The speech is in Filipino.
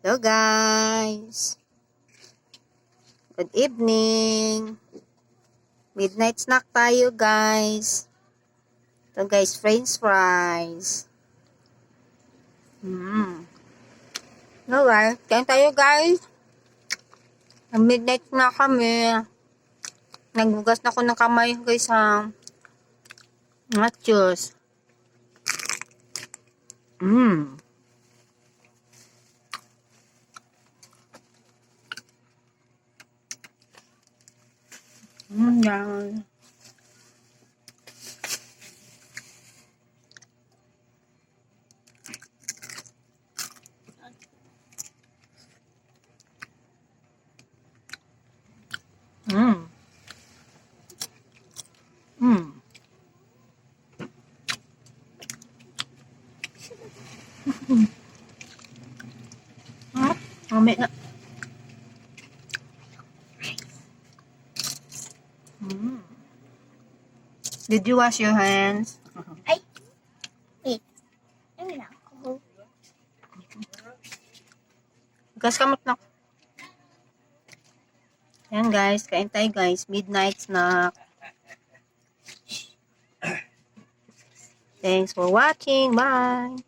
Hello guys! Good evening! Midnight snack tayo guys. Ito guys, french fries. Hello guys, kain tayo guys. Midnight snack kami. Naghugas na ako ng kamay guys ha. Nachos. Yan. Mamit na. Did you wash your hands? Ay! Wait. Ano na ako? Gas kamot na. Yan guys, kain tayo guys. Midnight snack. Thanks for watching. Bye!